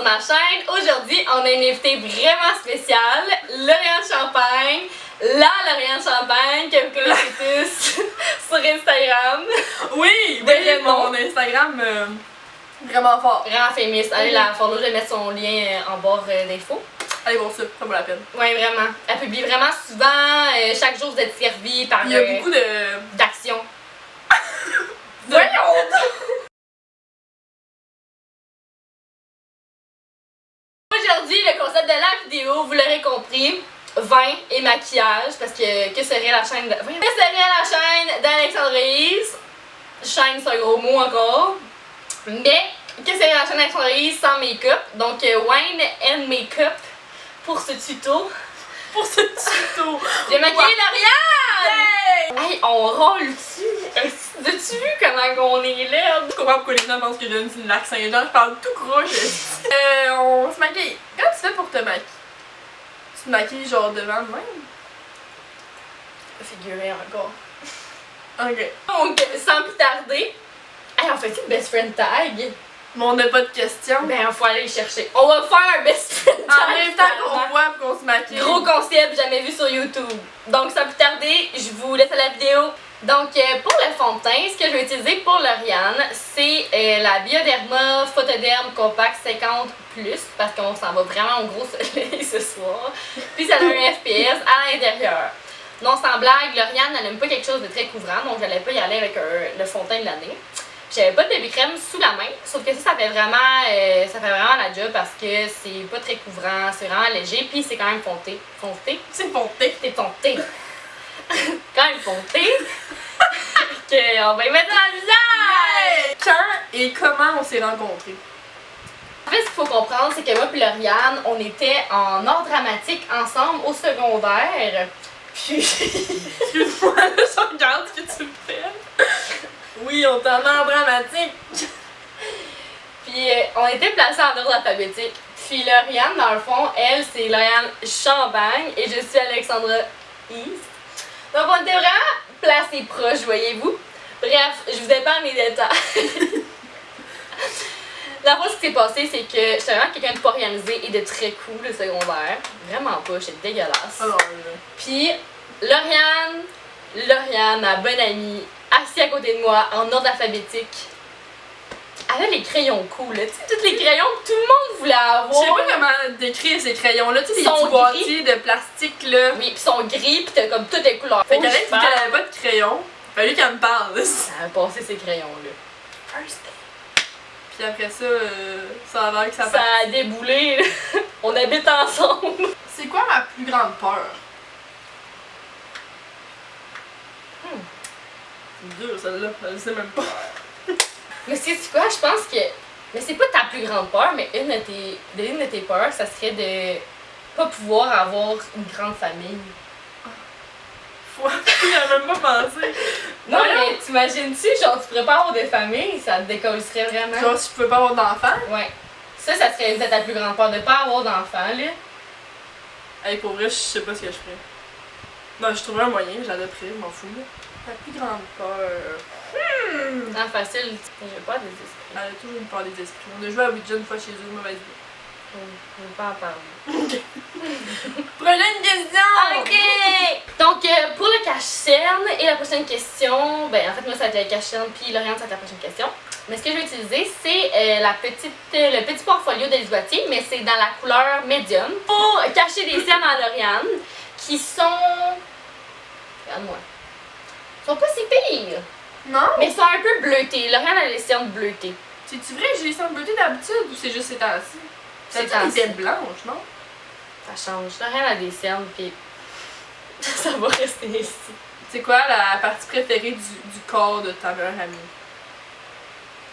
sur ma chaîne. Aujourd'hui, on a une invitée vraiment spéciale, Lauriane Champagne. La Lauriane Champagne, que vous connaissez tous sur Instagram. Oui, mon Instagram vraiment fort. Vraiment famous. Allez la follow, je vais mettre son lien en barre d'infos. Allez voir ça vaut la peine. Oui, vraiment. Elle publie vraiment souvent, chaque jour vous êtes servi par Il y a beaucoup d'actions. Voyons! Aujourd'hui, le concept de la vidéo, vous l'aurez compris, vin et maquillage, parce que serait la chaîne de... Que serait la chaîne d'Alexandre-Lise? Chaîne, c'est un gros mot encore. Mais, que serait la chaîne d'Alexandre-Lise sans make-up? Donc, wine and make-up pour ce tuto. J'ai maquillé Lauriane! Hey, on roule dessus! As-tu vu comment on est laide? Je comprends pourquoi les gens pensent que je donne une lac Saint-Jean, je parle tout croche. On se maquille. Comment tu fais pour te maquiller? Tu te maquilles genre devant le même? Figuré encore. Ok. Donc, sans plus tarder, hey, on fait une best friend tag? Mais on n'a pas de questions. Ben, il faut aller les chercher. On va faire un best friend tag. En même temps qu'on voit qu'on se maquille. Gros concept jamais vu sur YouTube. Donc, sans plus tarder, je vous laisse à la vidéo. Donc, pour le fond de teint, ce que je vais utiliser pour Lauriane, c'est la Bioderma Photoderm Compact 50+, parce qu'on s'en va vraiment au gros soleil ce soir. Puis, ça a un FPS à l'intérieur. Non, sans blague, Lauriane, elle n'aime pas quelque chose de très couvrant, donc je n'allais pas y aller avec le fond de teint de l'année. J'avais pas de baby crème sous la main, sauf que ça fait vraiment la job parce que c'est pas très couvrant, c'est vraiment léger, puis c'est quand même fonté. Fonté? C'est fonté. C'est fonté. Quand même fonté. Ok, on va y mettre dans le visage! Quand et comment on s'est rencontrés? En fait, ce qu'il faut comprendre, c'est que moi et Lauriane, on était en art dramatique ensemble au secondaire. Puis... Excuse-moi, là, je regarde ce que tu me fais. Oui, on est en art dramatique. Puis on était placés en ordre alphabétique. Puis Lauriane, dans le fond, elle, c'est Lauriane Champagne et je suis Alexandra East. Donc on était vraiment placés proches, voyez-vous. Bref, je vous épargne les détails. La fois, ce qui s'est passé, c'est que j'étais vraiment quelqu'un de pas organisé et de très cool au secondaire. Vraiment pas, j'étais dégueulasse. Alors, Puis Lauriane, ma bonne amie, assise à côté de moi en ordre alphabétique, elle a les crayons cool, tu sais, tous les crayons que tout le monde voulait avoir. je sais pas comment décrire ces crayons-là, tu sais, les petits boîtiers de plastique là. Oui, pis sont gris, pis t'as comme toutes les couleurs. Fait qu'Alex dit qu'elle avait pas de crayon, fallu qu'elle me parle. Ça a passé ces crayons-là. First day. Puis après ça, ça a l'air que ça a déboulé, là. On habite ensemble. C'est quoi ma plus grande peur? C'est dur celle-là, je sais même pas. Mais c'est quoi, je pense que... Mais c'est pas ta plus grande peur, mais une de tes peurs, ça serait de pas pouvoir avoir une grande famille. J'avais même pas pensé. Non, mais t'imagines-tu, genre tu pourrais pas avoir de famille, ça te décollerait vraiment. Genre si je pouvais pas avoir d'enfants? Ouais. Ça serait peut-être ta plus grande peur, de pas avoir d'enfants, là. Hey, pour vrai, je sais pas ce que je ferais. Non, je trouverais un moyen, j'adopterais, je m'en fous, là. La plus grande peur... Ah, facile, j'ai pas des esprits. Elle a toujours une peur des esprits. On a joué à Ouija une fois chez eux, mauvaise idée. On va pas en parler. Prochaine question! Ok! Donc, pour le cache-cerne et la prochaine question, ben en fait, moi ça va être le cache-cerne, puis Lauriane, ça va être la prochaine question. Mais ce que je vais utiliser, c'est le petit portfolio d'Élise Boîtier, mais c'est dans la couleur médium. Pour cacher des cernes à Lauriane, qui sont. Regarde-moi. Ils sont pas si pires. Non? Mais ils sont un peu bleutés. Lauriane a les cernes bleutées. C'est-tu vrai que j'ai les cernes bleutées d'habitude ou c'est juste ces temps-ci? C'est T'as des têtes blanches, non? Ça change. Lauriane a des cernes, puis ça va rester ici. C'est quoi la partie préférée du corps de ta meilleure amie?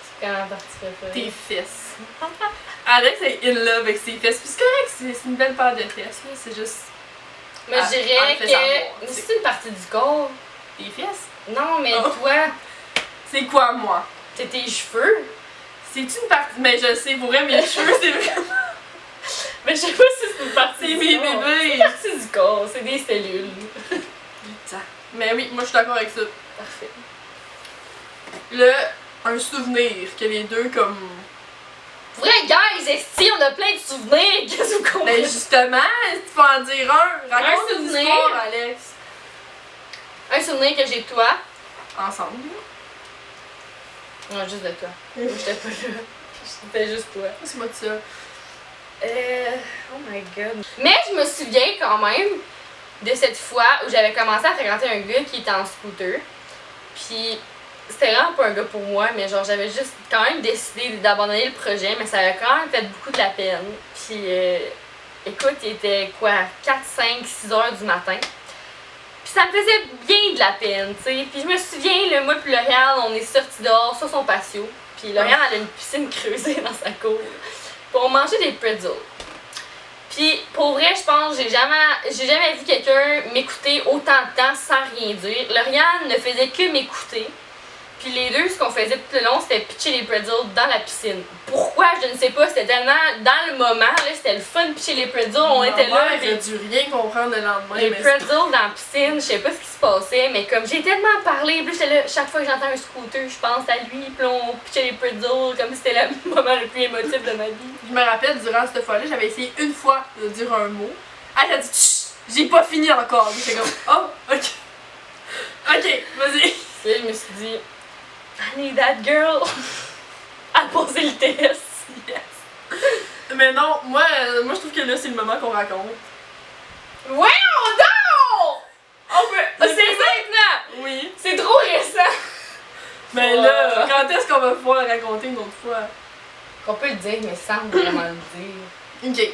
C'est quand la partie préférée? Tes fesses. Alex est in love avec ses fesses. Puis c'est correct, c'est une belle paire de fesses. C'est juste. Mais je dirais que c'est une partie du corps. Tes fesses? Non, mais toi, c'est quoi, moi? c'est tes cheveux. C'est une partie. Mais je sais, pour vrai, mes cheveux, c'est vraiment. Mais je sais pas si c'est une partie C'est du mes corps. bébés. C'est une partie du corps, c'est des cellules. Putain. Mais oui, moi je suis d'accord avec ça. Parfait. Un souvenir que les deux comme Vrai, guys, esti, on a plein de souvenirs. Qu'est-ce que vous comprenez? Ben justement, tu peux en dire un. Raconte une souvenir. histoire, Alex. Un souvenir que j'ai de toi. Ensemble. Non, juste de toi. J'étais pas là. C'était juste toi. C'est moi de ça. Oh my god. Mais je me souviens quand même de cette fois où j'avais commencé à fréquenter un gars qui était en scooter. Puis c'était vraiment pas un gars pour moi, mais genre j'avais juste quand même décidé d'abandonner le projet, mais ça avait quand même fait beaucoup de la peine. Puis écoute, il était quoi, 4, 5, 6 heures du matin. Puis ça me faisait bien de la peine, tu sais. Puis je me souviens, moi puis Lauriane, on est sortis dehors sur son patio. Puis Lauriane, elle a une piscine creusée dans sa cour. Pour manger des pretzels. Puis pour vrai, je pense que j'ai jamais vu quelqu'un m'écouter autant de temps sans rien dire. Lauriane ne faisait que m'écouter. Puis les deux, ce qu'on faisait tout le long, c'était pitcher les pretzels dans la piscine. Pourquoi, je ne sais pas, c'était tellement dans le moment, là, c'était le fun de pitcher les pretzels, on était là. J'ai dû rien comprendre le lendemain. Les pretzels dans la piscine, je sais pas ce qui se passait, mais comme j'ai tellement parlé, puis j'étais là, chaque fois que j'entends un scooter, je pense à lui, puis on pitchait les pretzels comme si c'était le moment le plus émotif de ma vie. Je me rappelle, durant cette fois-là, j'avais essayé une fois de dire un mot. Elle a dit chut, j'ai pas fini encore. J'étais comme, oh, ok. Ok, vas-y. Puis je me suis dit, I need that girl à poser le test. Yes. Mais non, moi je trouve que là, c'est le moment qu'on raconte. Voyons donc! On peut. C'est maintenant! Oui. C'est trop récent! Mais là, quand est-ce qu'on va pouvoir le raconter une autre fois? On peut le dire, mais sans vraiment le dire. Ok.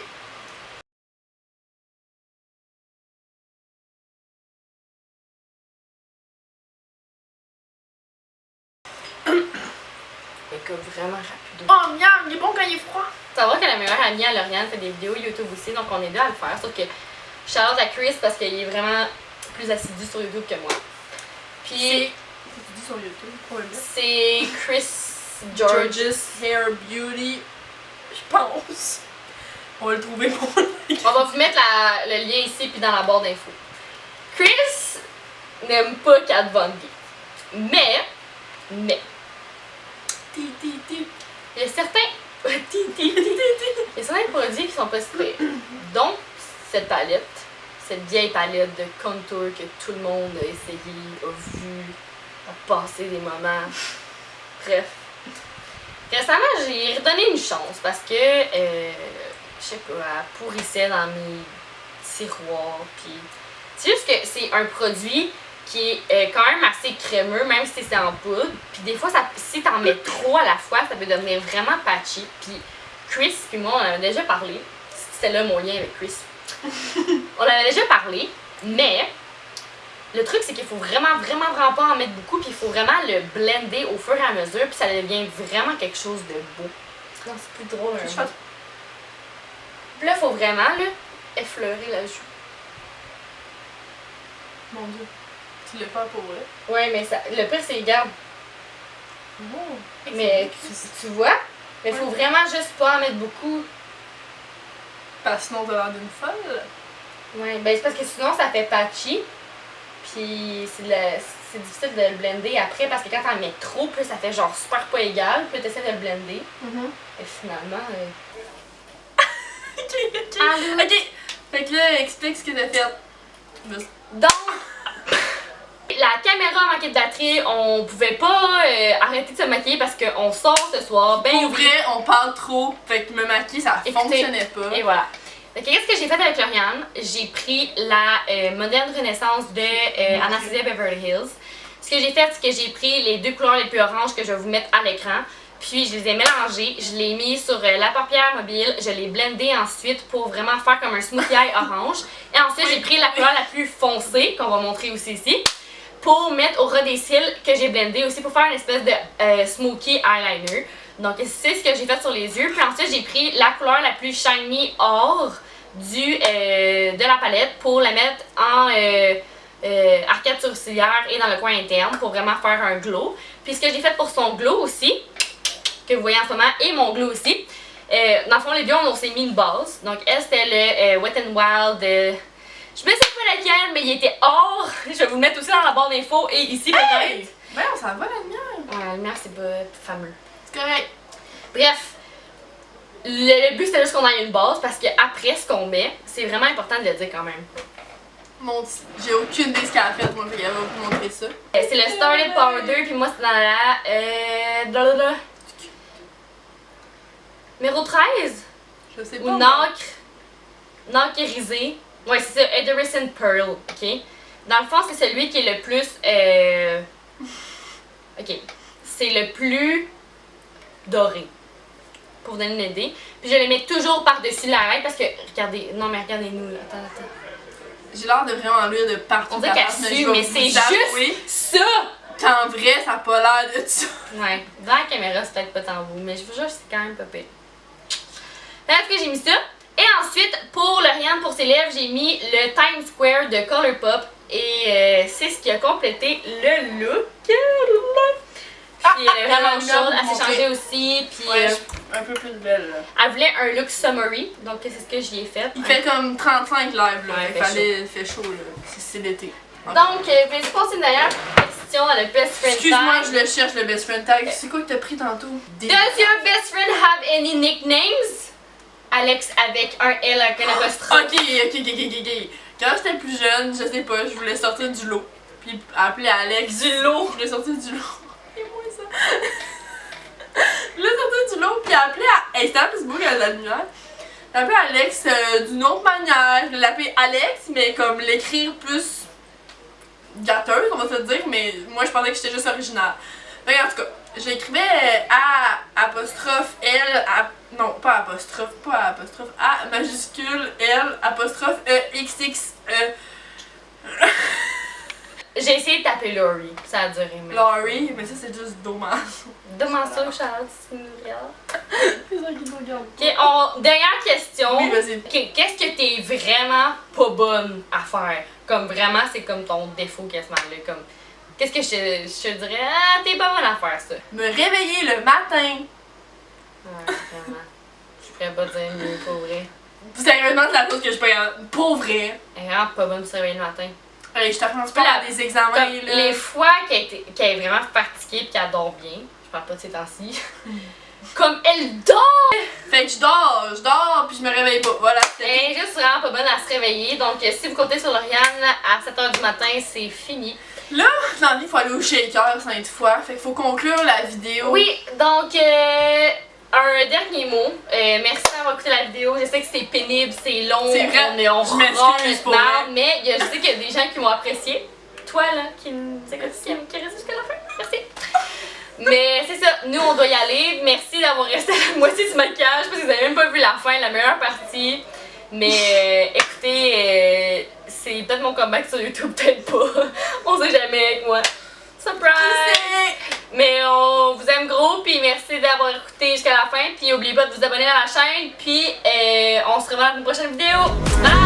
Écoute, vraiment rapide. Oh, miam, il est bon quand il est froid. Savoir que la meilleure amie à Lauriane fait des vidéos YouTube aussi, donc on est deux à le faire. Sauf que shout out à Chris parce qu'il est vraiment plus assidu sur YouTube que moi. Puis C'est dit sur YouTube, probablement. c'est Chris George's. Hair Beauty, je pense. On va le trouver pour On va vous mettre le lien ici puis dans la barre d'infos. Chris n'aime pas Kat Von D. Mais Ti, ti, ti. il y a certains il y a certains produits qui sont pas si pires. Donc cette palette, cette vieille palette de contour que tout le monde a essayé, a vu, a passé des moments. Bref. Récemment, j'ai redonné une chance parce que je sais pas, elle pourrissait dans mes tiroirs. Puis c'est juste que c'est un produit qui est quand même assez crémeux, même si c'est en poudre. Puis des fois, si t'en mets trop à la fois, ça peut devenir vraiment patchy. Puis Chris puis moi, on en avait déjà parlé. C'était là mon lien avec Chris. On en avait déjà parlé, mais le truc, c'est qu'il faut vraiment pas en mettre beaucoup. Puis il faut vraiment le blender au fur et à mesure. Puis ça devient vraiment quelque chose de beau. Non, c'est plus drôle. Puis là, il faut vraiment là, effleurer la joue. Mon Dieu. Tu l'as pas pour vrai? Ouais, mais ça, le pire, c'est garde. Oh. Mais tu vois? Mais il faut vraiment juste pas en mettre beaucoup. Parce que sinon, t'as l'air d'une folle. Ouais, ben c'est parce que sinon, ça fait patchy. Puis c'est difficile de le blender après parce que quand t'en mets trop, puis ça fait genre super pas égal. Puis t'essaies de le blender. Et finalement. Ok. Allô? Ok. Fait que là, explique ce que t'as fait. Donc, la caméra manquait de batterie, on pouvait pas arrêter de se maquiller parce qu'on sort ce soir. Ben Pour vrai, on parle trop. Fait que me maquiller, ça fonctionnait pas. Et voilà. Fait que qu'est-ce que j'ai fait avec Lauriane? J'ai pris la moderne renaissance de Anastasia Beverly Hills. Ce que j'ai fait, c'est que j'ai pris les deux couleurs les plus oranges que je vais vous mettre à l'écran. Puis je les ai mélangées, je l'ai mis sur la paupière mobile, je l'ai blendé ensuite pour vraiment faire comme un smoothie eye orange. Et ensuite j'ai pris la couleur la plus foncée, qu'on va montrer aussi ici, pour mettre au ras des cils que j'ai blendé aussi pour faire une espèce de smoky eyeliner. Donc c'est ce que j'ai fait sur les yeux. Puis ensuite j'ai pris la couleur la plus shiny or de la palette pour la mettre en arcade sourcilière et dans le coin interne pour vraiment faire un glow. Puis ce que j'ai fait pour son glow aussi, que vous voyez en ce moment, et mon glow aussi. Dans le fond, les deux, on s'est mis une base. Donc, elle, c'était le Wet n Wild. Je me sais pas laquelle, mais il était or. Je vais vous le mettre aussi dans la barre d'infos et ici, peut-être. Voyons, ça va la lumière. Ouais, la lumière, c'est pas fameux. C'est correct. Bref, le but, c'est juste qu'on ait une base parce qu'après ce qu'on met, c'est vraiment important de le dire quand même. J'ai aucune idée de ce qu'elle a fait, moi, fait qu'elle va vous montrer ça. C'est le Starlit Powder, puis moi, c'est dans la. Numéro 13? Je sais pas. Ou nacre. Nacre irisée. Ouais, c'est ça, Iridescent Pearl, ok? Dans le fond, c'est celui qui est le plus. Ok. C'est le plus doré. Pour vous donner une idée. Puis je le mets toujours par-dessus l'arête parce que. Regardez. Non, mais regardez-nous, là. Attends. J'ai l'air de vraiment lire de partout. On dirait qu'elle sue, mais c'est juste ça! Qu'en vrai, ça a pas l'air de ça. Ouais. Dans la caméra, c'est peut-être pas tant vous, mais je vous jure que c'est quand même pas pire. En tout cas, j'ai mis ça. Et ensuite, pour Lauriane, pour ses lèvres, j'ai mis le Times Square de Colourpop. Et c'est ce qui a complété le look. Puis elle est vraiment chaude, elle s'est changée aussi. Puis ouais, un peu plus belle. Là. Elle voulait un look summery, donc c'est ce que j'y ai fait. Il fait comme 35 live, là. Ouais, il fait chaud, là. C'est l'été. Donc, vais-tu passer une dernière question à le best friend tag? Excuse-moi, je le cherche, le best friend tag. C'est quoi que t'as pris tantôt? Does your best friend have any nicknames? Alex avec un L avec un apostrophe. Ok. Quand j'étais plus jeune, je sais pas, je voulais sortir du lot. Puis appeler Alex. Du lot? Je voulais sortir du lot. Et moi ça. Je voulais sortir du lot, puis appeler à. Hey, c'était à Facebook à l'annuaire. J'ai appelé Alex d'une autre manière. Je l'ai appelé Alex, mais comme l'écrire plus gâteuse, on va se dire, mais moi je pensais que j'étais juste originale. Donc en tout cas, j'écrivais A apostrophe L, non pas apostrophe, A majuscule L apostrophe E XX E. J'ai essayé de taper Laurie, ça a duré. Mais... Laurie, mais ça c'est juste dommage. Demande ça au Charlotte si tu nous regardes. C'est ça qui nous regarde. Ok, dernière question. Oui, vas-y. Ok, qu'est-ce que t'es vraiment pas bonne à faire? Comme vraiment, c'est comme ton défaut quasiment là. Comme, qu'est-ce que je te dirais? Ah, t'es pas bonne à faire ça. Me réveiller le matin. Ouais, vraiment. Je pourrais pas dire mieux, pour vrai. Sérieusement, c'est la chose que je peux pour vrai. Elle est vraiment pas bonne pour se réveiller le matin. Allez, je t'apprends pas à des examens. Comme là. les fois qu'elle est vraiment fatiguée et qu'elle dort bien, je parle pas de ces temps-ci, comme elle dort! Fait que je dors, puis je me réveille pas. Voilà, Elle est juste vraiment pas bonne à se réveiller. Donc, si vous comptez sur Lauriane à 7h du matin, c'est fini. Là, dans la vie, il faut aller au shaker 5 fois. Fait qu'il faut conclure la vidéo. Oui, donc, un dernier mot. Merci d'avoir écouté la vidéo. Je sais que c'est pénible, c'est long. C'est vrai. On je m'excuse pour elle. mais je sais qu'il y a des gens qui m'ont apprécié. Toi, là, qui restes jusqu'à la fin. Merci. Mais c'est ça, nous on doit y aller. Merci d'avoir resté à la moitié du maquillage parce que vous avez même pas vu la fin, la meilleure partie. Mais écoutez, c'est peut-être mon comeback sur YouTube, peut-être pas. On sait jamais avec moi. Surprise! Mais on vous aime gros, puis merci d'avoir écouté jusqu'à la fin. Puis n'oubliez pas de vous abonner à la chaîne. Puis on se revoit dans une prochaine vidéo. Bye!